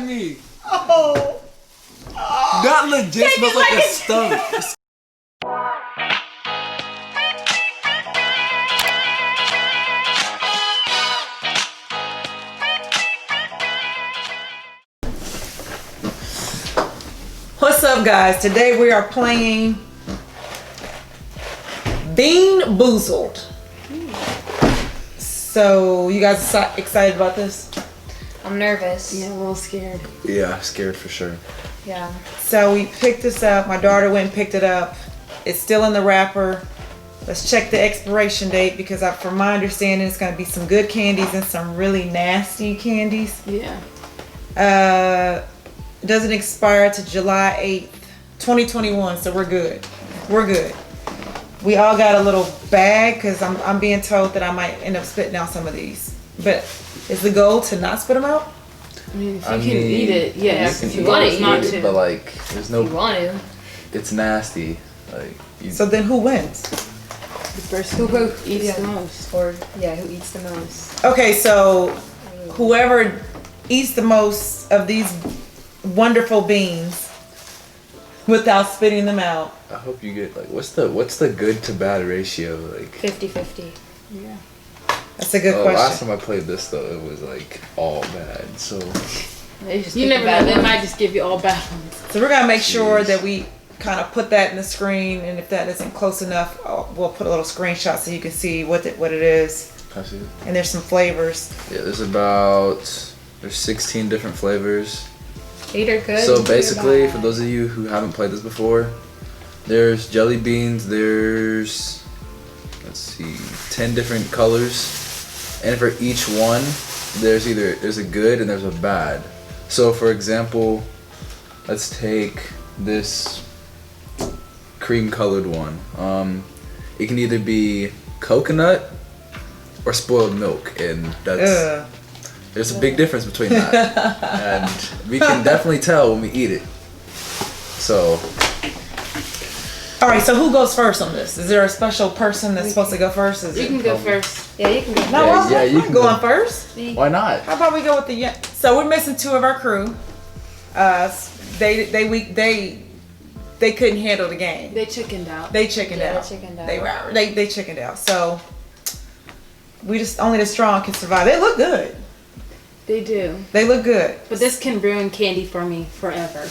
me. Oh. That legit smells like a stump. What's up, guys? Today we are playing Bean Boozled. So, you guys excited about this? I'm nervous. Yeah, I'm a little scared. Yeah, scared for sure. Yeah. So we picked this up. My daughter went and picked it up. It's still in the wrapper. Let's check the expiration date because from my understanding, it's going to be some good candies and some really nasty candies. Yeah. It doesn't expire to July 8th, 2021, so we're good. We're good. We all got a little bag because I'm being told that I might end up spitting out some of these. But is the goal to not spit them out? I mean, if you can eat it, yes. If you want to not eat to. But like, there's no. If you want to. It's nasty. Like. So then who wins? The person who eats the most. Or, yeah, who eats the most. Okay, so whoever eats the most of these wonderful beans without spitting them out. I hope you get like what's the good to bad ratio like 50-50. Yeah. That's a good question. Last time I played this though, it was like all bad. So You never know. They might just give you all bad ones. So we're gonna make sure that we kind of put that in the screen, and if that isn't close enough, we'll put a little screenshot so you can see what it is. I see it. And there's some flavors. Yeah, there's 16 different flavors. 8 are good. So basically, for those of you who haven't played this before, there's jelly beans. There's 10 different colors, and for each one, there's a good and there's a bad. So for example, let's take this cream colored one. It can either be coconut or spoiled milk, and there's a big difference between that, and we can definitely tell when we eat it. So. All right, so who goes first on this? Is there a special person that's supposed to go first? You can go first. Yeah, you can go. No, you I'm can going go first. Why not? How about we go with the So we're missing 2 of our crew. They couldn't handle the game. They chickened out. They chickened out. They chickened out. So only the strong can survive. They look good. They do. They look good. But this can ruin candy for me forever.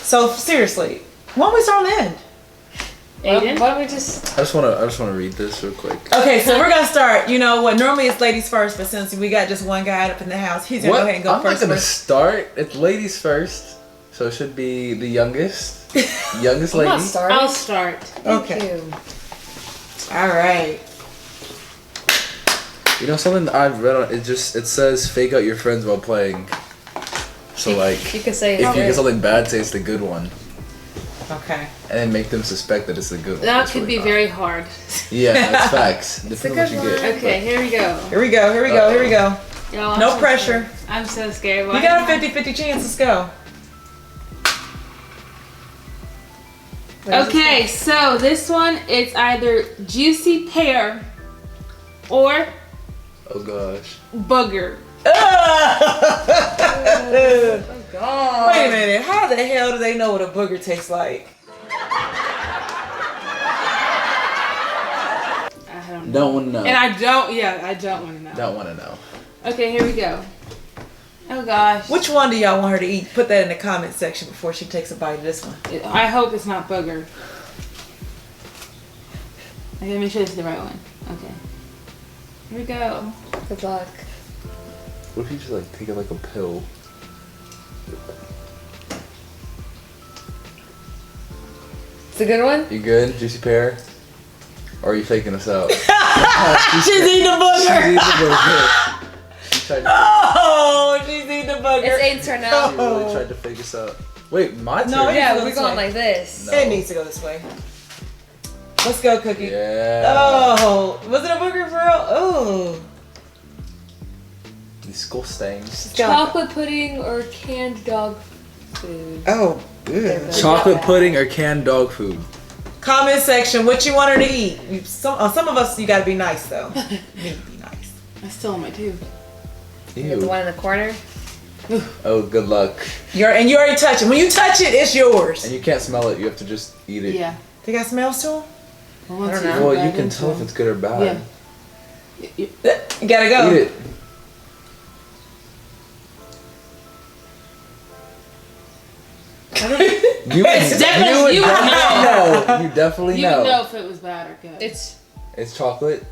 So seriously, why don't we start on the end? Aiden? Why don't we just... I just wanna read this real quick. Okay, so we're gonna start. You know what? Normally it's ladies first, but since we got just one guy up in the house, he's gonna go ahead and go I'm first. not gonna start. It's ladies first, so it should be the youngest lady. I'll start. Okay. All right. You know something that I've read on it says fake out your friends while playing. So like, You could say if you get something bad, say it's the good one. Okay. And then make them suspect that it's the good one. That It's could really be not. very hard. Yeah, that's facts. Depending on what you get. Okay, here we go. Here we go. Here we go. Here we go. Y'all, No so pressure. scared. I'm so scared. You got a 50-50 chance. Let's go. Okay, so this one, it's either juicy pear or Oh gosh. booger. Oh, God. Wait a minute. How the hell do they know what a booger tastes like? I don't know. Don't want to know. And I don't want to know. Don't want to know. Okay, here we go. Oh gosh. Which one do y'all want her to eat? Put that in the comment section before she takes a bite of this one. I hope it's not booger. Okay, make sure this is the right one. Okay. Here we go. Good luck. What if you just like take it like a pill? It's a good one? You good? Juicy pear? Or are you faking us out? She's eating the booger. She's eating the booger. She tried to, Oh, she's eating the booger. It's Aiden's turn now. she really tried to fake us out. Wait, my turn? No, Yeah, Go we're this going way. like this. No. It needs to go this way. Let's go, Cookie. Yeah. Oh, was it a booger for real? Oh. Disgusting. Chocolate pudding or canned dog food? Oh, good. Chocolate pudding or canned dog food? Comment section, what you want her to eat. Some of us, you gotta be nice though. You need to be nice. I still want my tooth. You get the one in the corner? Oh, good luck. You already touch it. When you touch it, it's yours. And you can't smell it. You have to just eat it. Yeah. They got smells to them? I don't know. Well, you can tell if it's good or bad. Yeah. You gotta go. Eat it. You definitely you would know. You definitely You know. would know if it was bad or good. It's chocolate.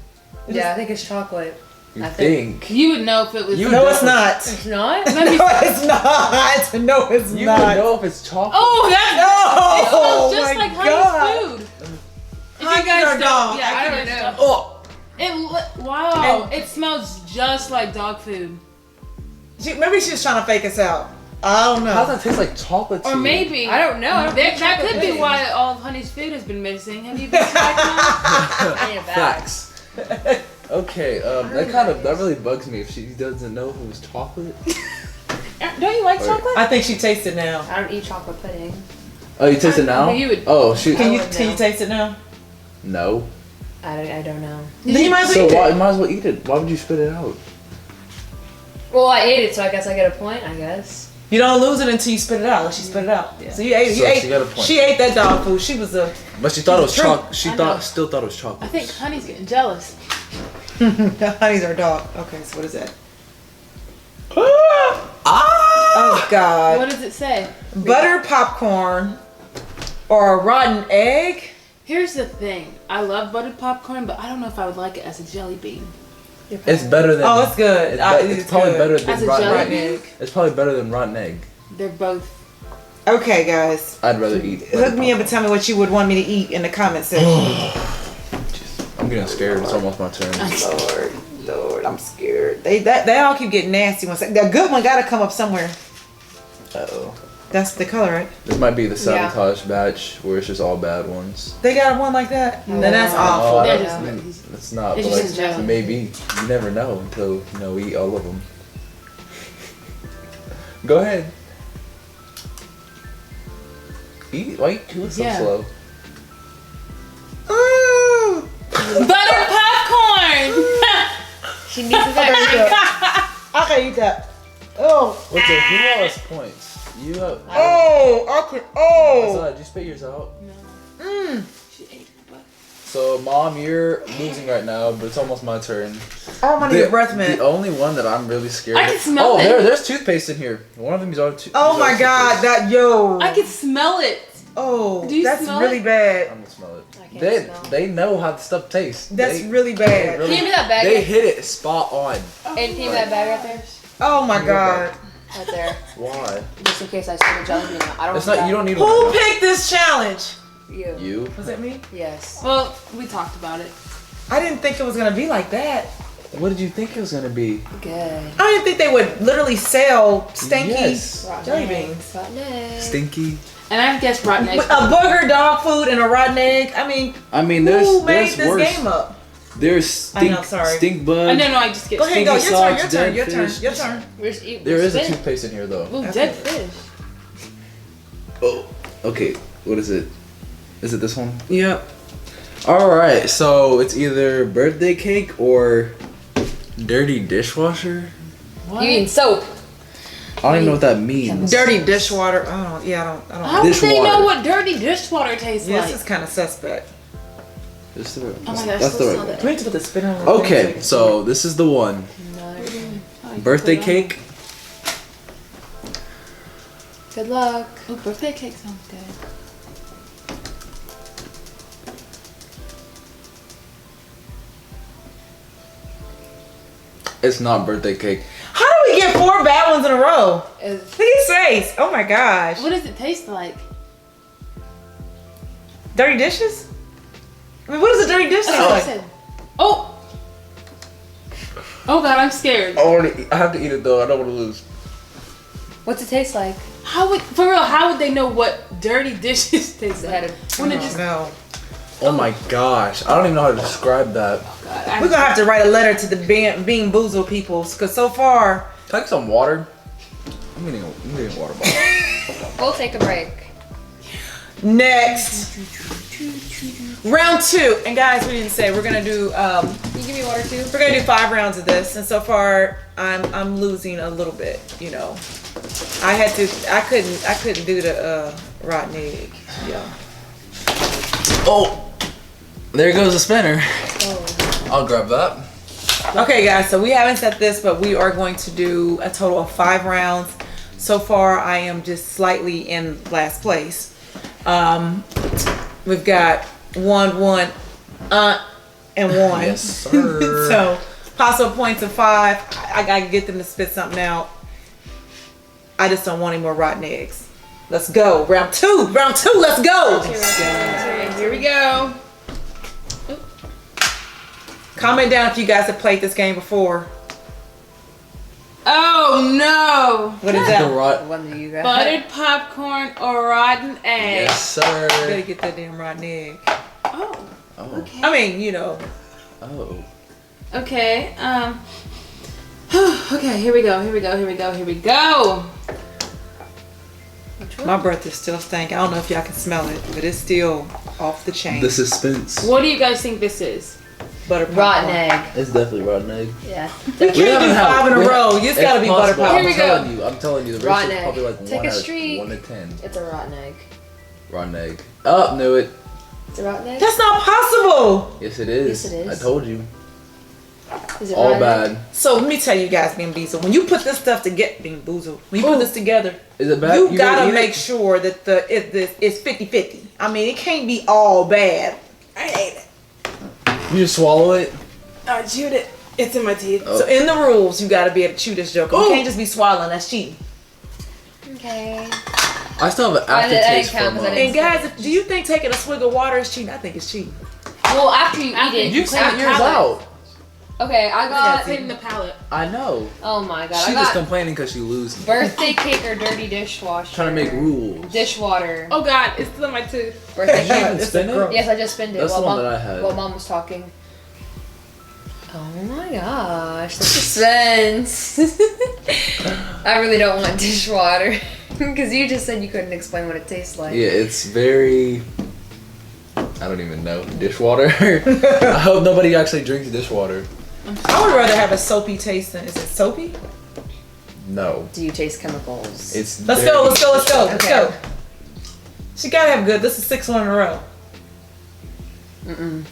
Yeah, I think it's chocolate. You I think? You would know if it was. No, it's not. It's not? No, it's not. No, it's You not. would know if it's chocolate. Oh, that's No! it smells just my like God. honey's food. If Honey you guys or don't, dog? yeah, I if don't you guys know. Oh. Wow, it smells just like dog food. Maybe she was trying to fake us out. I don't know. How does that taste like chocolate to Or you? maybe. I don't know. I don't think That chocolate could be pudding. why all of Honey's food has been missing. Have you been tracking that? I need a bag. Facts. Okay, that really bugs me if she doesn't know if it was chocolate. Don't you like Wait. chocolate? I think she tastes it now. I don't eat chocolate pudding. Oh, you taste it now? Well, you would- Oh, shoot. Can you wouldn't know. taste it now? No. I don't know. Then you might as So well eat why, it. you might as well eat it. Why would you spit it out? Well, I ate it, so I guess I get a point, I guess. You don't lose it until you spit it out. Like she spit it out. Yeah. So you ate. So You ate. she got a point. She ate that dog food. She was a. But she thought it was True. chocolate. She I know. still thought it was chocolate. I think Honey's getting jealous. Honey's our dog. Okay, so what is that? Oh God. What does it say? Butter popcorn or a rotten egg? Here's the thing. I love buttered popcorn, but I don't know if I would like it as a jelly bean. It's better than. Oh, it's good. It's probably better As than a rotten jelly egg. bean? egg. It's probably better than rotten egg. They're both. Okay, guys. I'd rather eat. Hook me up and tell me what you would want me to eat in the comment section. I'm getting scared. It's almost my turn. Lord, I'm scared. They all keep getting nasty ones. The good one gotta come up somewhere. Uh-oh. That's the color, right? This might be the sabotage batch where it's just all bad ones. They got one like that? Then that's Oh, awful. I They're don't- just I mean, cookies. it's not, It's but just like, jelly. maybe. You never know until, we eat all of them. Go ahead. Eat. Why you look so Yeah. slow? Ooh. Butter popcorn! She needs a bag. I can eat that. Oh. What's it? Who lost points? You have. Oh. I could. Oh. Did you spit yours out? Mm. She ate her butt. So, Mom, you're losing right now, but it's almost my turn. Oh, I'm gonna need a breath mint. The only one that I'm really scared I of. can smell it. There's toothpaste in here. One of them is already Oh my God, I can smell it. Oh, Do you that's smell really it? bad. I'm gonna smell it. I can't smell. They know how the stuff tastes. That's They- really bad. they Can you give me that bag? They hit it spot on. And can you give me that bag right there? Oh my God. Right there. Why? Just in case I spit a jelly bean out. I don't It's not. You don't need Who one. picked this challenge? You. You. Was it me? Yes. Well, we talked about it. I didn't think it was gonna be like that. What did you think it was gonna be? Good. I didn't think they would literally sell stinky Yes. jelly beans. Rotten egg. Stinky. And I guess rotten eggs. A booger, dog food, and a rotten egg. I mean, I mean, who made there's this worse. game up? There's I know, sorry. stink Oh, bug. no, I just get Go ahead, go. Your Stinky turn. Your socks, turn. dead Your turn. fish. Your turn. We're just eating. There is a spit. toothpaste in here though. Ooh, dead fish. Oh. Okay. What is it? Is it this one? Yep. All right. So it's either birthday cake or dirty dishwasher. What? You eating soap. I don't even know what that means. Dirty dishwater. Oh, yeah, I don't. How would they Dishwater. know what dirty dishwater tastes Yeah, like? this is kind of suspect. That's the, Oh my gosh, that's the so right smell one. that. We need to put the spin on. Okay, so this is the one. No. Oh, you Birthday put it on. cake. Good luck. Ooh, birthday cake sounds good. It's not birthday cake. How do we get 4 bad ones in a row? Is Look at his face. Oh my gosh. What does it taste like? Dirty dishes? I mean, what does a dirty dish That's taste what I like? said. Oh! Oh god, I'm scared. I have to eat it though. I don't want to lose. what's it taste like? How would, for real, how would they know what dirty dishes taste They had like? a- When it Oh, just, no. Oh my gosh. I don't even know how to describe that. God, I- We're gonna have to write a letter to the Being Boozled peoples, because so far, Can I get some water? I'm getting a water bottle. We'll take a break. next round 2. And guys, we didn't say we're gonna do Can you give me water too? we're gonna do 5 rounds of this, and so far I'm losing a little bit, you know. I couldn't do the rotten egg. Yeah. Oh, there goes the spinner. I'll grab that. Okay, guys. So we haven't set this, but we are going to do a total of 5 rounds. So far, I am just slightly in last place. We've got 1, and 1. Yes, sir. So possible points of 5. I gotta get them to spit something out. I just don't want any more rotten eggs. Let's go. Round 2. Let's go. Okay, here we go. Comment down if you guys have played this game before. Oh no! What is The that? rot. One that you got. Buttered popcorn or rotten egg? Yes, sir. Better get that damn rotten egg. Oh. Oh. Okay. I mean, you know. Oh. Okay. Okay. Here we go. My breath is still stank. I don't know if y'all can smell it, but it's still off the chain. The suspense. What do you guys think this is? Butter popcorn. Rotten egg. It's definitely rotten egg. Yeah. You can't do 5 in a row. It's gotta be butter possible. popcorn. Here we go. I'm telling you, the Rotten ratio is probably like egg. Take a streak. 1 to 10. It's a rotten egg. Rotten egg. Oh, knew it. It's a rotten egg? That's not possible. Yes, it is. Yes, it is. I told you. Is it All rotten bad. egg? So let me tell you guys, being Boozled, when you put this stuff together, being Boozled, when you put this together, Is it bad? you gonna gotta eat make it? sure that it's 50-50. I mean, it can't be all bad. I hate it. You just swallow it? I chewed it. It's in my teeth. Oh. So in the rules, you gotta be able to chew this joke. You can't just be swallowing. That's cheating. Okay. I still have an I didn't aftertaste count from 'cause I didn't- And guys, do you think taking a swig of water is cheating? I think it's cheating. Well, after you After eat it. You clean sent the yours palate. out. Okay, I got. Clean the palate. I know. Oh my god. She I just got complaining because she loses. birthday cake or dirty dishwasher. Trying to make rules. Dishwater. Oh God, it's still in my tooth. Birthday Did you cake. even spin it? Yes, I just spinned it. That's the while one mom, that I had. While mom was talking. Oh my gosh, the suspense. I really don't want dishwater. Because you just said you couldn't explain what it tastes like. Yeah, it's very... I don't even know. Dishwater? I hope nobody actually drinks dishwater. I would rather have a soapy taste than, is it soapy? No. Do you taste chemicals? It's Let's very- go, let's go, let's go, let's Okay. go. She gotta have good. This is 6 1 in a row. Mm-mm.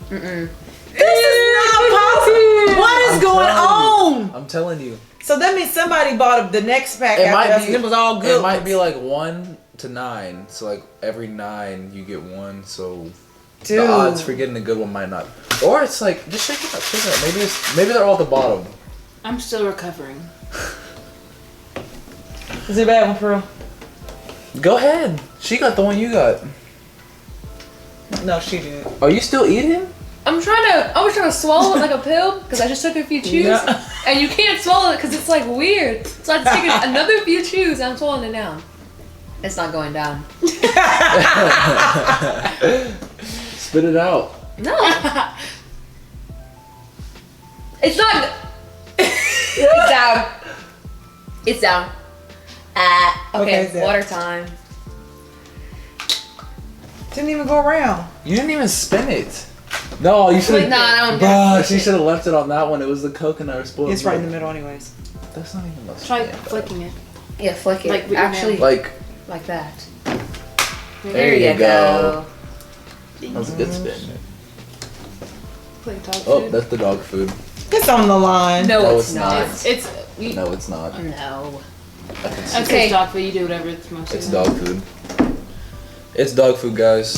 Mm-mm. This is not possible. What is I'm going telling on? I'm telling you. So that means somebody bought the next pack It after might us be- and it was all good. It might be like 1 to 9. So like every 9 you get 1. So Dude. the odds for getting a good one might not. Or it's like just shake it up, shake it up. Maybe they're all at the bottom. I'm still recovering. Is it a bad one, Pearl? Go ahead. She got the one you got. No, she did. Are you still eating? I was trying to swallow it like a pill because I just took a few chews, Yeah. and you can't swallow it because it's like weird. So I had to take another few chews and I'm swallowing it down. It's not going down. Spit it out. No, it's not. It's down. It's down. Okay, Okay, it's down. water time. Didn't even go around. You didn't even spin it. No, you should Wait, have. no, I don't. Bruh, she should have left it on that one. It was the coconut or spoiled. It's right in the milk. middle, anyways. That's not even the Try spin, flicking it. Yeah, flick it. Like with your Actually, nail. Like, like that. There you go. go. that was a good spin. Like dog Oh, food. that's the dog food. It's on the line. No, No, it's it's not. It's you, No, it's not. No. I'd say Okay. it's dog food. You do whatever it's most. It's dog food. It's dog food, guys.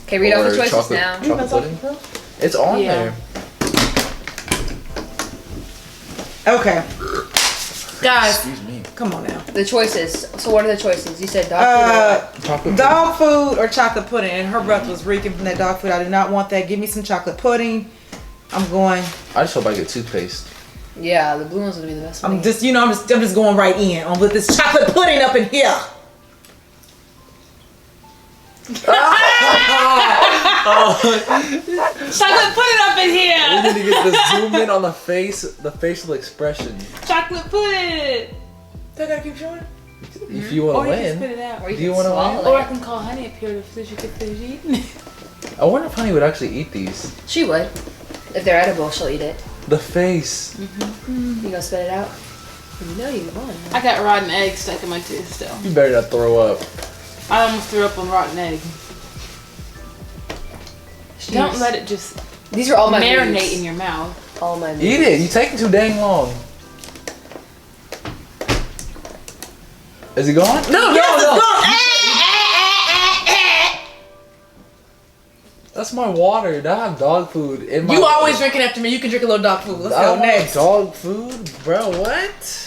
Okay, read off Or the choices chocolate- now. chocolate pudding? It's on Yeah. there. Okay, guys, Excuse me. come on now. The choices. So what are the choices? You said dog food. Or what? Chocolate Dog food or chocolate pudding, and her breath was reeking from that dog food. I do not want that. Give me some chocolate pudding. I'm going. I just hope I get toothpaste. Yeah, the blue one's gonna be the best one. I'm just, I'm just going right in on with this chocolate pudding up in here. Chocolate pudding up in We here. need to get the zoom in on the face, the facial expression. Chocolate pudding. Do I gotta keep showing? If you want Or to you can win. spit it out. Or you Do you can wanna swallow Or I it. can call Honey up here so she could finish eating. I wonder if Honey would actually eat these. She would. If they're edible, she'll eat it. The face. You gonna spit it out? You know you won. I got rotten egg stuck in my tooth still. You better not throw up. I almost threw up on rotten egg. Don't let it just These are all my marinate moves. in your mouth. All my moves. Eat it. You taking too dang long. Is he gone? No, That's my water. I have dog food in my. You always drinking after me. You can drink a little dog food. Let's I go don't want next. dog food, bro. What?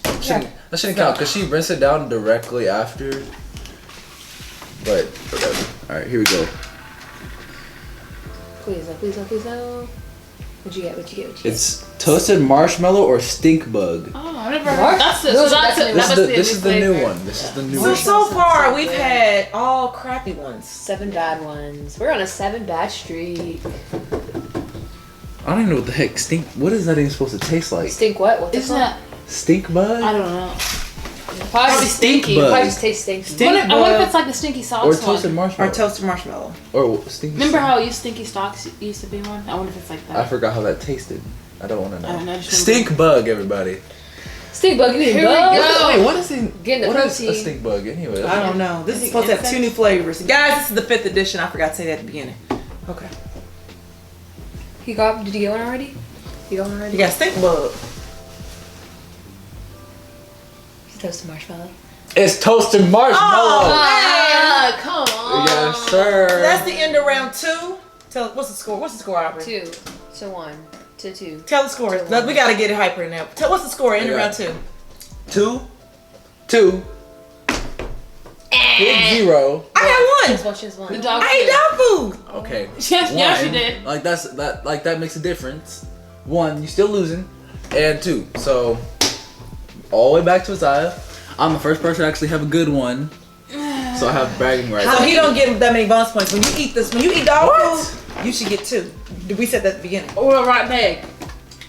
That shouldn't count because she rinsed it down directly after. But whatever. All right, here we go. Please, no, please, no, please, no. What'd you get? What'd you get? It's toasted marshmallow or stink bug. Oh, I never What? heard. That's the. Those So are that's definitely- it. This That is must the be a this is the new flavor. one. This is the new So one. so far we've good. had all crappy ones. 7 bad ones. We're on a 7 bad streak. I don't even know what the heck stink. What is that even supposed to taste like? Stink what? What's Isn't it that? Stink bug I don't know. Probably stinky. bug. Probably just taste stinky. I wonder if it's like the stinky socks or one. toasted Or marshmallow toasted marshmallow. or stinky. Remember how you stinky socks used to be one? I wonder if it's like that. I forgot how that tasted. I don't want to I don't know. know, just Stink bug, everybody. Stink bug, you eating Here we bug? go. Wait, what is the Getting the what is protein. a stink bug anyway? I don't know. This is supposed to have 2 new flavors. Guys, this is the 5th edition. I forgot to say that at the beginning. Okay. Did you get one already? You got one already? You got stink bug. Toasted marshmallow. It's toasted marshmallow. Oh, come on. Yes, sir. So that's the end of round 2. Tell what's the score? What's the score, Aubrey? 2 to 1 to 2. Tell the score. We gotta get it hyper now. Tell what's the score? End of Yeah. round 2. 2. Big 0. I got She's one. one, she's The one. dog I ate food. dog food. Okay. Yes, yeah, she One, did. Like that makes a difference. 1, you still losing, and 2. So all the way back to Isaiah. I'm the first person to actually have a good one, so I have bragging rights. So he don't get that many bonus points. When you eat dog food, you should get 2. We said that at the beginning. Or a rotten egg.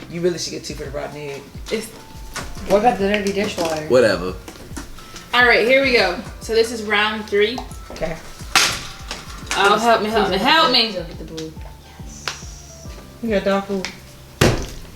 You really should get 2 for the rotten egg. What about the dirty dishwater? Whatever. All right, here we go. So this is round 3. Okay. Oh, help me. Please don't get the blue. You got dog food.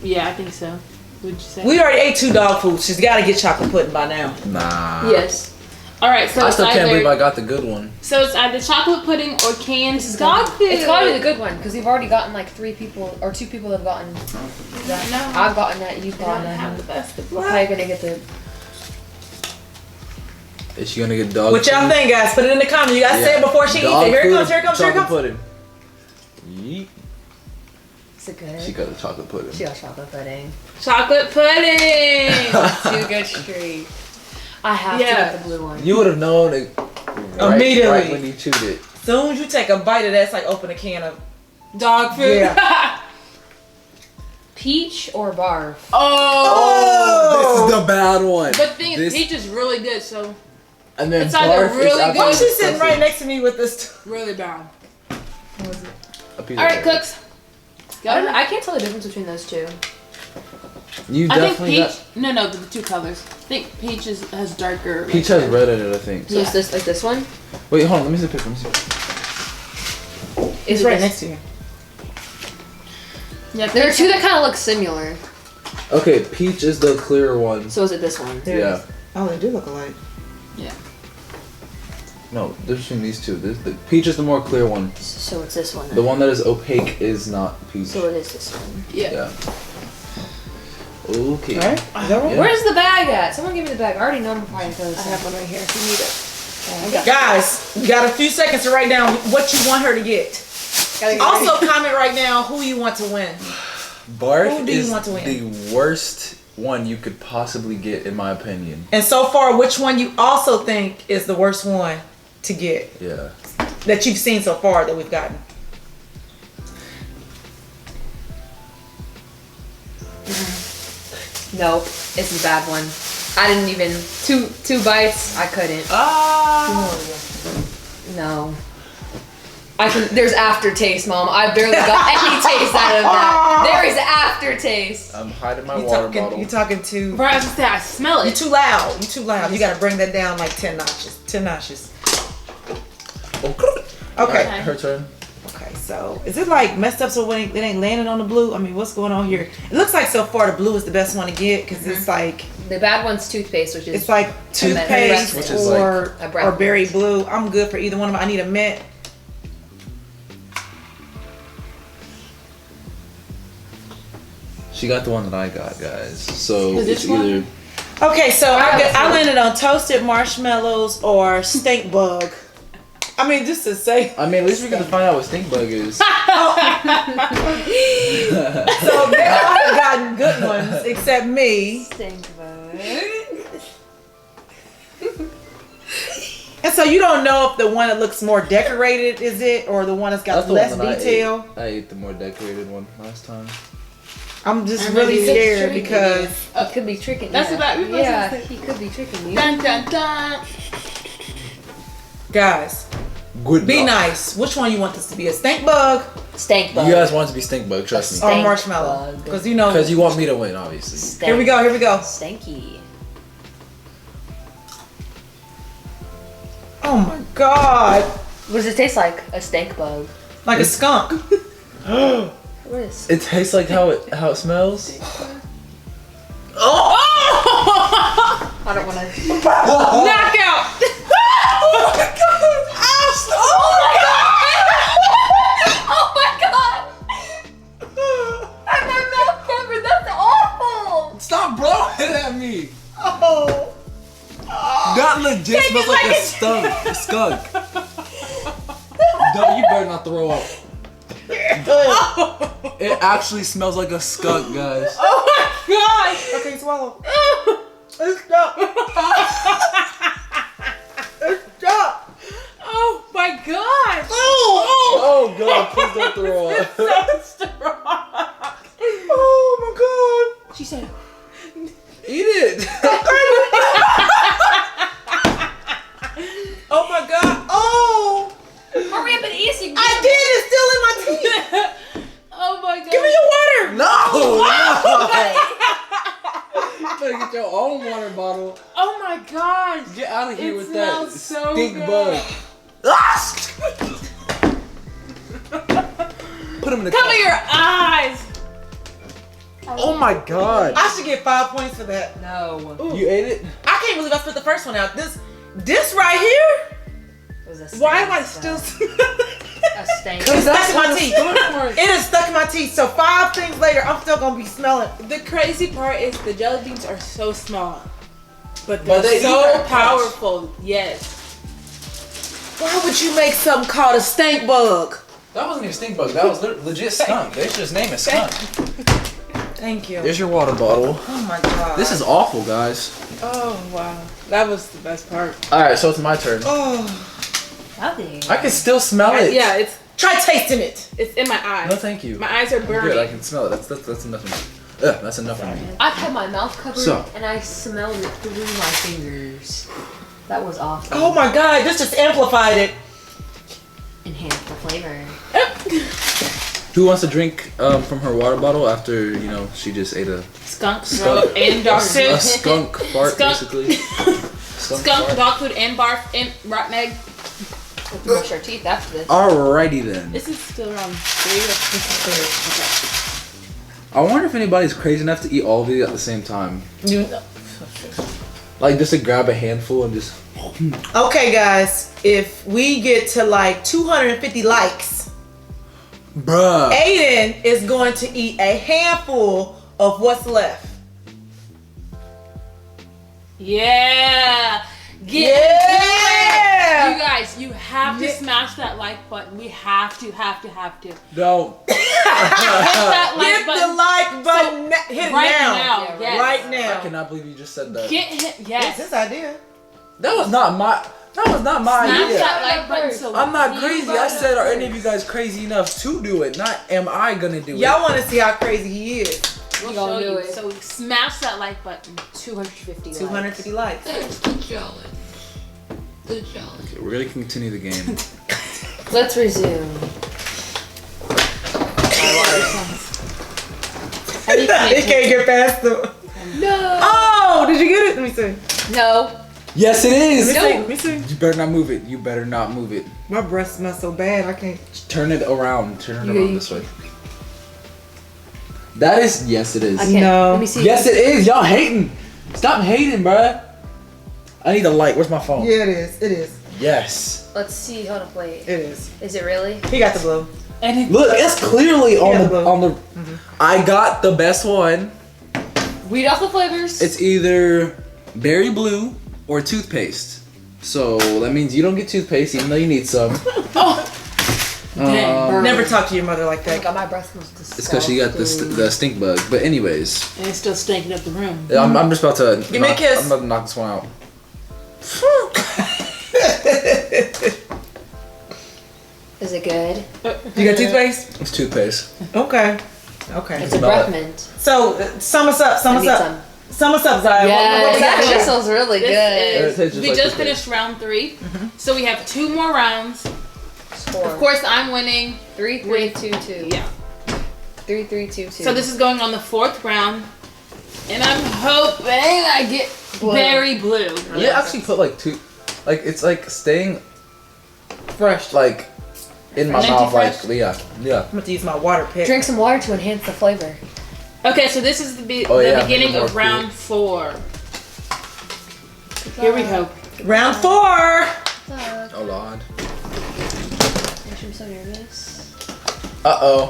Yeah, I think so. What'd you say? We already ate 2 dog food. She's got to get chocolate pudding by now. Nah. Yes. All right, so I it's still can't believe I either got the good one. chocolate pudding or canned dog food. It's gotta be the good one because we've already gotten like 3 people or 2 people have gotten that. No. I've gotten that. You've I don't gotten have the that. best of We're luck. probably gonna get the. Is she gonna get dog What y'all food? think, guys? Put it in the comments. You gotta say it before she eats Dog it. Here it food comes, here it comes, here it chocolate comes. pudding. Yeet. Is it good? She got the chocolate pudding. She got chocolate pudding. Chocolate pudding. 2 good straight. I have to Yeah. get the blue one. You would have known it Immediately. right when you chewed it. Soon as you take a bite of that, it's like open a can of. Dog food. Yeah. Peach or barf? Oh. This is the bad one. But the thing is, This- peach is really good, so And then it's either barf is really absolutely Why good- is she sitting disgusting. right next to me with this? really bad. A piece All of right, cake. cooks. I can't tell the difference between those 2. You I think definitely peach. got. No, the 2 colors. I think peach has darker. Peach has red in it, I think. So is this like this one? Wait, hold on. Let me see the picture. Let me see. It's right next to you. Yeah, There are peach- 2 that kind of look similar. Okay, peach is the clear one. So is it this one? There it Yeah. is. Oh, they do look alike. No, there's between these 2. The peach is the more clear one. So it's this one. The Then. one that is opaque is not peach. So it is this one. Yeah. Yeah. Okay. Right? Is that right? Yeah. Where's the bag at? Someone give me the bag. I already know before I go. I have one right here if you need it. Guys, we got a few seconds to write down what you want her to get. Also, comment right now who you want to win. Barf Who do you is want to win? the worst one you could possibly get, in my opinion. And so far, which one you also think is the worst one to get Yeah. that you've seen so far that we've gotten? Nope, it's the bad one. I didn't even two bites. I couldn't. No. I can. There's aftertaste, Mom. I barely got any taste out of that. There is aftertaste. I'm hiding my You water talking? bottle. You talking to? Bro, I was just saying, I smell You it. too loud. You too loud. You gotta bring that down like 10 notches. 10 notches. Okay. Okay. Her turn. Okay. So is it like messed up so it ain't landing on the blue? I mean, what's going on here? It looks like so far the blue is the best one to get because it's like The bad one's toothpaste, which is It's like toothpaste Which is or a breath berry mint. blue. I'm good for either one of them. I need a mint. She got the one that I got, guys. So Is it's this one? either. Okay, so I landed on toasted marshmallows or stink bug. I mean, just to say. I mean, at least we get to find out what stink bug is. So they all have gotten good ones except me. Stink bug. And so you don't know if the one that looks more decorated is it, or the one that's got That's the less one that detail. I ate the more decorated one last time. I'm just Or really maybe it's scared tricking because It could be tricking. That's yeah. about- Yeah, he could be tricking you. Dun dun dun. guys, Good. be luck. nice. Which one you want this to be? A stink bug Stank bug. You guys want it to be stink bug, trust me. or Stink marshmallow? bug. Because you know. Because you want me to win, obviously. Stank. Here we go. Here we go. Stanky. Oh my god, What does it taste like? A stank bug. like a skunk. What is? It tastes like how it smells. I don't want to. Knockout. Oh my god! I have my mouth covered. That's awful. Stop blowing at me. Oh. That legit smells like a skunk. Don't, you better not throw up. It actually smells like a skunk, guys. Oh my god. Okay, swallow. It's stuck. It's stuck. Oh my god. Oh god, please don't throw up. Oh my god. She said. Eat it. Oh my god. Oh. Hurry up and eat it. I did. It's still in my teeth. Oh my god. Give me your water. No. You better get your own water bottle. Oh my gosh. Get out of here It with that smells so stink good. bug. Put him in the Cover cup. your eyes. Oh my god. I should get 5 points for that. No. You ate it? I can't believe I spit the first one out. This right here. It was a stank Why am I bug. still? A stank. It's stuck in my what teeth. It It is stuck in my teeth. So 5 things later, I'm still gonna be smelling. The crazy part is the jelly beans are so small, but But they're they so eat that powerful. Yes. Why would you make something called a stink bug? That wasn't even stink bug. That was legit skunk. They should just name it skunk. Thank you. There's your water bottle. Oh my god. This is awful, guys. Oh wow, that was the best part. All right, so it's my turn. Oh. Nothing. I can still smell it. Yeah, it's Try tasting it. in my eyes. No, thank you. My eyes are I'm burning. good. I can smell it. That's enough for me. That's enough for me. I've had my mouth covered So. and I smelled it through my fingers. That was awful. Oh my god, this just amplified it. Enhanced the flavor. Who wants to drink from her water bottle after she just ate a Skunk, Skunk. and dog a food. skunk fart, Skunk. basically? Skunk, fart. dog food, and barf, and rotten egg. We have to brush our teeth after this. Alrighty then. This is still around 3 or 4. I wonder if anybody's crazy enough to eat all of these at the same time. Like just to grab a handful and just. Okay, guys, if we get to like 250 likes, Bruh. Aiden is going to eat a handful of what's left. Yeah. Get Yeah. You guys, you have to Yeah. smash that like button. We have to. No. Hit that like Hit the button like button. Hit it right now. now. Yeah, Yes. Right I now. cannot believe you just said that. Get hit. It's Yes. his idea. That was not my Smash idea. that like button. So I'm not you crazy. got I it said, are first. any of you guys crazy enough to do it? Not, am I gonna do Y'all it? want to see how crazy he is. We'll We gonna show do you. it. So smash that like button. 250 likes. 250 likes. That's the challenge. The challenge. Okay, we're gonna continue the game. Let's resume. He can't get past the. No. Oh, did you get it? Let me see. No. Yes, it is. Let me see. You better not move it. You better not move it. My breath smells so bad. I can't. Turn it around. Turn it You- around this way. That is. Yes, it is. I can't. No. Let me see. Yes, it is. Y'all hating. Stop hating, bruh. I need a light. Where's my phone? Yeah, it is. It is. Yes. Let's see. Hold up, wait. It is. Is it really? He got the blue. And it, Look, it's clearly on Yeah, the but- on the. I got the best one. read off the flavors. It's either berry blue or toothpaste. So that means you don't get toothpaste, even though you need some. Dang, Never talk to your mother like Oh my that. god, my breath smells disgusting. It's because she got the stink bug. But anyways, and it's still stinking up the room. I'm just about to. Give me a kiss. I'm about to knock this one out. Is it good? You got toothpaste? It's toothpaste. Okay. Okay. It's a Smell breath it. mint. So, sum us up. Sum I us need up. some. Sum us up, Zaya. What we got That here? smells really This good. It tastes is, just we like just toothpaste. finished round 3, so we have 2 more rounds. Score. Of course, I'm winning. 3, 3, 2, 2. Yeah. 3, 3, 2, 2. So this is going on the 4th round, and I'm hoping I get Blue. berry blue. You actually put like it's like staying Fresh. like in my Minty mouth, fresh? like yeah. I'm going to use my water pick. Drink some water to enhance the flavor. Okay, so this is the Oh, yeah, beginning more of round 4. Here we go. Round 4. Oh Lord. I'm so nervous. Uh-oh.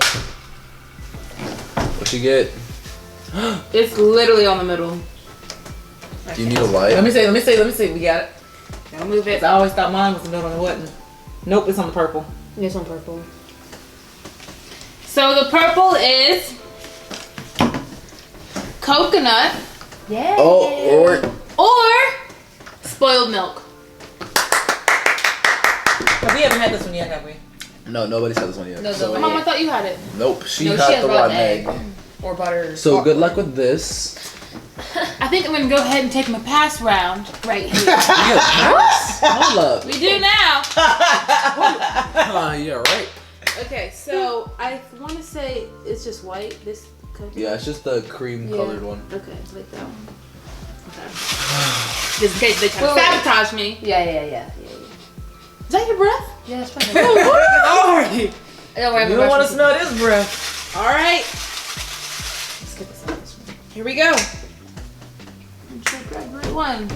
What you get? It's literally on the middle. Do you need a light? Let me see. We got it. I'll move it. I always thought mine was the middle and it wasn't. Nope, it's on the purple. This one purple. So the purple is coconut Yeah. Oh, or spoiled milk. But we haven't had this one yet, have we? no, nobody's had this one yet. No, so, nobody. Mom, I thought you had it. nope, she No, had she has the rotten rotten egg. egg. Or butter. So good luck with this. I think I'm gonna go ahead and take my pass round right here. Hold up. We do now. Yeah, right. Okay, so I want to say it's just white. This coconut. Yeah, it's just the cream colored one. Okay, like that one. Okay. Just in case they try to Wait. sabotage me. Yeah. Is that your breath? Yeah, that's fine. Alright. Don't worry, You don't want to smell this breath. All right, Let's get this out of this one. here we go. I'm sure I grabbed the right one.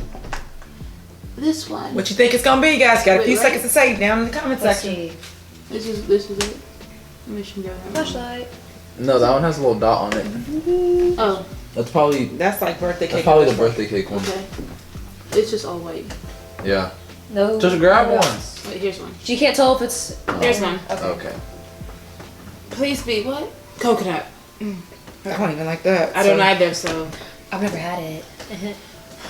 This one. What you think it's going to be, guys? Got a few Wait, seconds to say down in the comment Let's section. see. This is it. Mission go down. Flashlight. No, that one has a little dot on it. Oh, That's probably That's like birthday cake. the birthday cake one. okay. It's just all white. Yeah. No. Just grab no. one. Wait, here's one. She can't tell if it's. Here's one. Okay. Okay. Please be what? Coconut. I don't even like that. I don't either, so. I've never had it.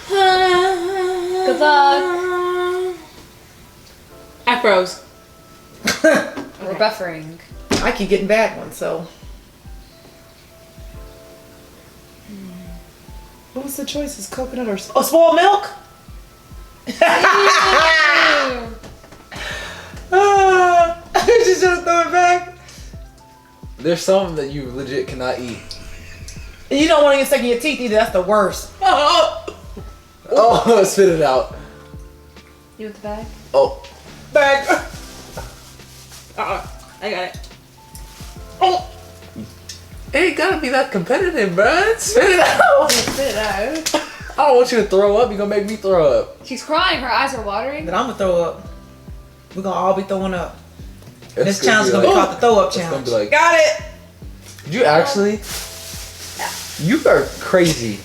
Good luck. I froze. We're buffering. I keep getting bad ones, so. What was the choices? Coconut or spoiled milk? She's just throw it back. There's some that you legit cannot eat. And you don't want to get stuck in your teeth either. That's the worst. Oh, spit it out. You with the bag? Oh. Bag. I got it. Oh. It ain't gotta be that competitive, bruh. Spit it out. Spit it out. I don't want you to throw up. You're gonna make me throw up. She's crying. Her eyes are watering. Then I'm gonna throw up. We're gonna all be throwing up. It's This challenge is gonna be called the throw up challenge. gonna be like- Got it. Did you actually? You are crazy.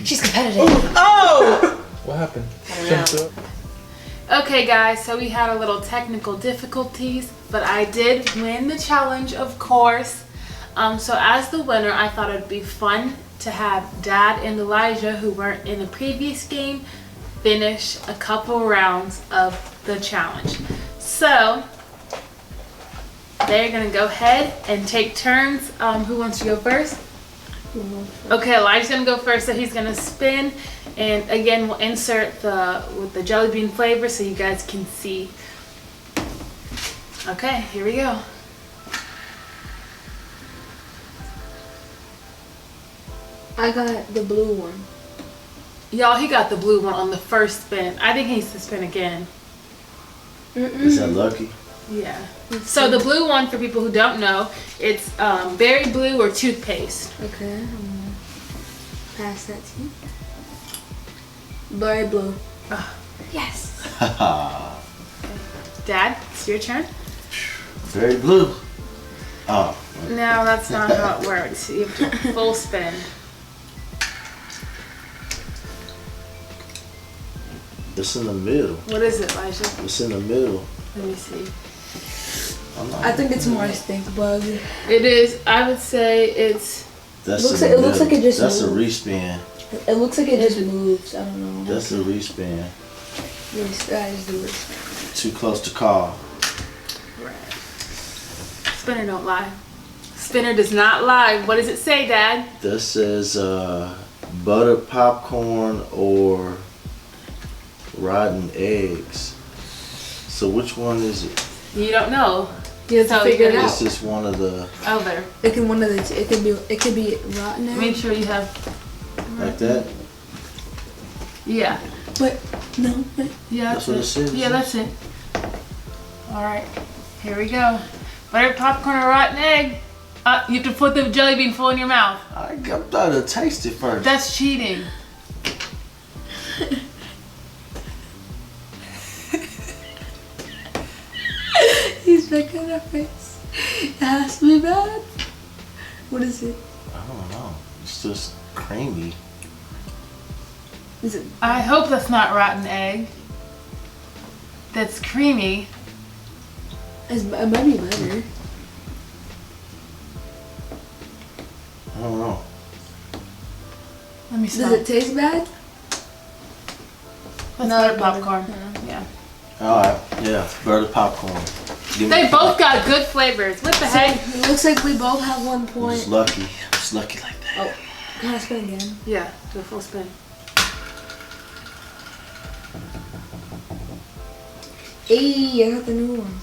She's competitive. Oh. What happened? Okay, guys, so we had a little technical difficulties, but I did win the challenge, of course. So as the winner, I thought it'd be fun to have Dad and Elijah, who weren't in the previous game, finish a couple rounds of the challenge. So they're gonna go ahead and take turns. Who wants to go first? Okay, Elijah's gonna go first, so he's gonna spin, and again we'll insert with the jelly bean flavor so you guys can see. Okay, here we go. I got the blue one. Y'all, he got the blue one on the first spin. I think he needs to spin again. Is that lucky? Yeah. So the blue one, for people who don't know, it's berry blue or toothpaste. Okay, I'm gonna pass that to you. Very blue. Yes. Haha. Dad, it's your turn. Very blue. Oh. No, that's not how it works. You have to full spin. It's in the middle. What is it, Elijah? It's in the middle. Let me see. I think it's more stink bug. It is. I would say it's. That's Looks in like- the it looks like middle. it just That's a moved. respin. It looks like it just moves. I don't know. That's a respin. Yes, that is the worst. Too close to call. Spinner don't lie. Spinner does not lie. What does it say, Dad? That says buttered popcorn or rotten eggs. So which one is it? You don't know. You have to So figure it you're- out. Is this one of the Oh, there. It can one of the. It could be rotten egg. Make sure you have. like that? Yeah. But no. But Yeah, That's what it says. Yeah, that's it. All right. Here we go. Buttered popcorn or rotten egg. You have to put the jelly bean full in your mouth. I thought to taste it first. That's cheating. he's making a face. It has to be bad. What is it? I don't know. It's just creamy. Is it? I hope that's not rotten egg. That's creamy. It might be better. I don't know. Let me Does smell. it taste bad? That's No, buttered butter. popcorn. Yeah. Yeah. Alright, yeah, buttered popcorn. Give me They a both point. got good flavors. What the heck? It looks like we both have 1 I was point. lucky. I was lucky like that. Oh, gotta spin again. Yeah, do a full spin. Hey, I got the new one.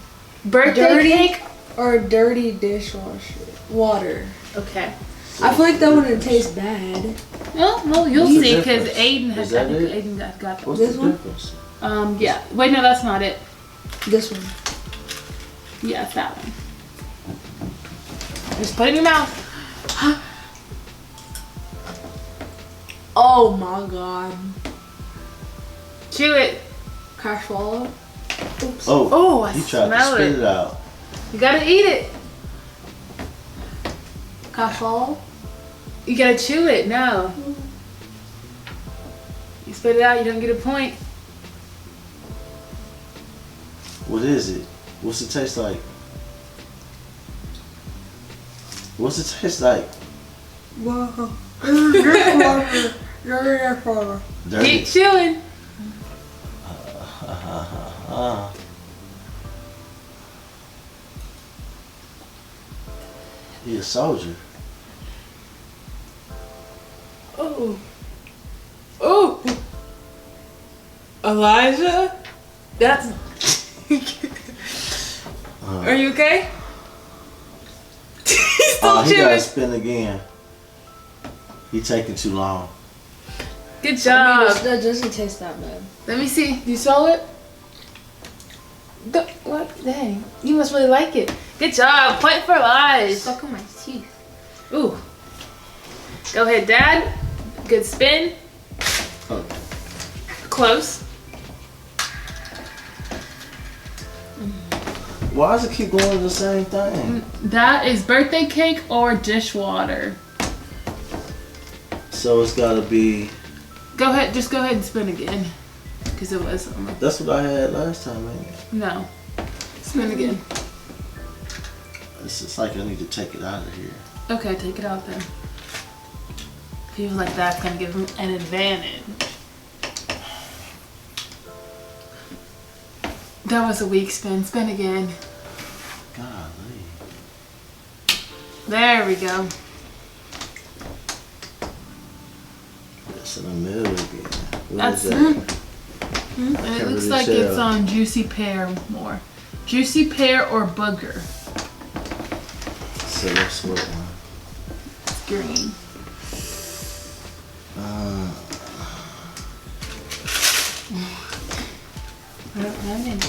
Birthday Dirty cake? or dirty dishwasher water. Okay. I feel like that wouldn't taste bad. Well, you'll What's the see because difference? Aiden Is has that I think it? Aiden got What's This the one? difference? yeah. Wait, no, that's not it. This one. Yeah, it's that one. Just put it in your mouth. Oh my god. Chew it. Crash swallow. Oops. Oh, I you tried to smell spit it. it out. You gotta eat it. Crash swallow. You gotta chew it. No. You spit it out, you don't get a point. What is it? What's it taste like? What's it taste like? Whoa. Dirty. Keep chewing. He a soldier. Oh. Oh. Elijah? That's. Are you okay? He's still He chewing. gotta spin again. He taking too long. Good job. That doesn't taste that bad. Let me see. You swallow it? What? Dang. You must really like it. Good job. Point for Elijah. Stuck on my teeth. Ooh. Go ahead, Dad. Good spin. Oh. Close. Why does it keep going to the same thing? That is birthday cake or dishwater. So it's gotta be. Go ahead. Just go ahead and spin again. Because it was. That's what I had last time, man. No. Spin again. It's just like I need to take it out of here. Okay, take it out then. Feels like that's gonna give him an advantage. That was a weak spin. Spin again. Golly. There we go. It's in the middle again. What That's is that? And it Can't looks really like tell. it's on juicy pear more. Juicy pear or booger. So that's what one. It's green. I don't have any.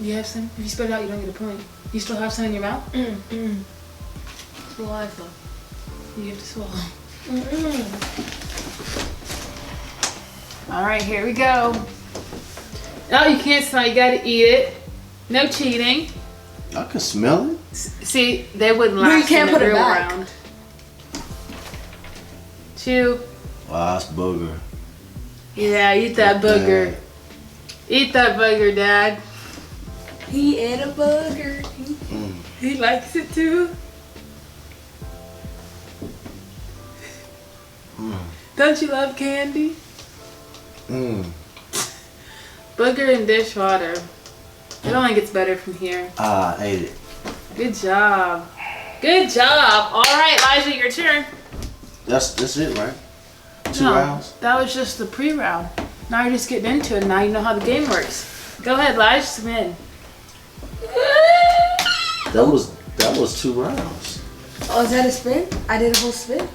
You have some? If you spit it out, you don't get a point. You still have some in your mouth? Saliva. You have to swallow. All right, here we go. No, you can't smell. You gotta eat it. No cheating. I can smell it. See, they wouldn't But you last can't in the put it real back. round. Chew. Wow, that's booger. Yeah, eat that booger. Eat that booger, Dad. He ate a booger. He likes it too. Don't you love candy? Booger and dishwater. It only gets better from here. Ah, I ate it. Good job. Good job. All right, Elijah, your turn. That's it, right? Two No, rounds? that was just the pre-round. Now you're just getting into it. Now you know how the game works. Go ahead, Elijah, spin. That was 2 rounds. Oh, is that a spin? I did a whole spin.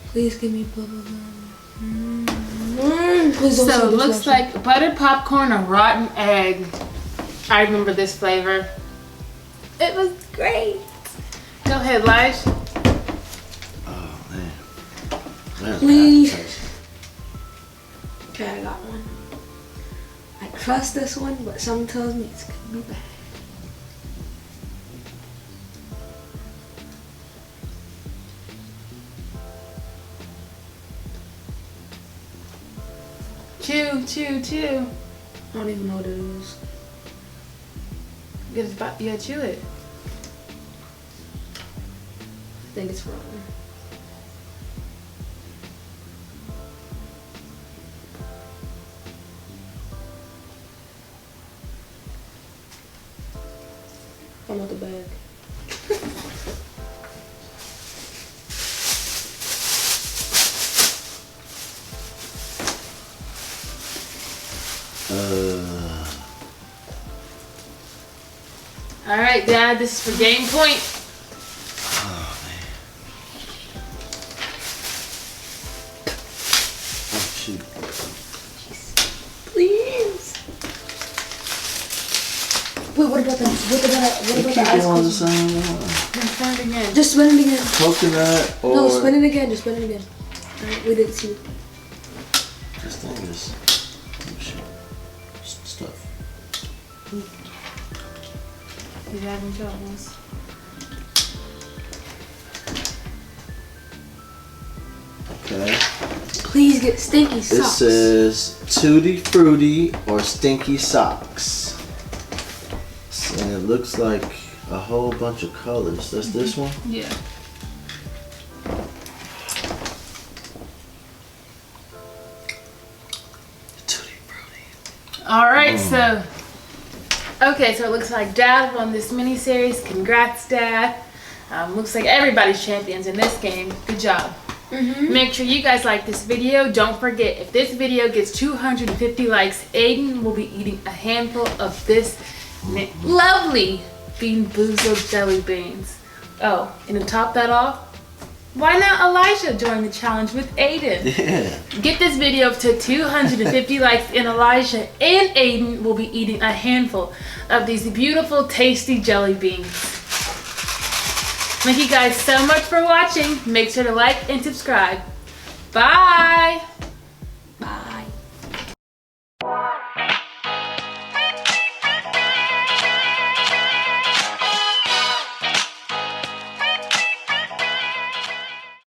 Please give me bubble gum. Please don't So say it looks dishwasher. like buttered popcorn or rotten egg. I remember this flavor. It was great. Go ahead, Elijah. Oh, man. That's Please. appetizing. Okay, I got one. I trust this one, but something tells me it's gonna be bad. Chew, chew, chew. I don't even know what it is. You gotta chew it. I think it's wrong. I want the bag. All right, Dad, this is for game point. Oh, man. Oh, shoot. Please. Wait, what about that? What about the ice Keep on the cream? same one. Then turn it again. Just spin it again. Coconut or... No, spin it again. Just spin it again. Alright, we didn't see. This thing is... Oh, shit. Stuff. He's having troubles. Okay. Please get stinky It socks. says Tutti Frutti or Stinky Socks. And it looks like a whole bunch of colors. That's this one? Yeah. Tutti Frutti. All right, so it looks like Dad won this mini series. Congrats, Dad. Looks like everybody's champions in this game. Good job. Make sure you guys like this video. Don't forget, if this video gets 250 likes, Aiden will be eating a handful of this lovely Boozled jelly beans. Oh, and to top that off, why not Elijah join the challenge with Aiden? Yeah. Get this video up to 250 likes and Elijah and Aiden will be eating a handful of these beautiful, tasty jelly beans. Thank you guys so much for watching. Make sure to like and subscribe. Bye!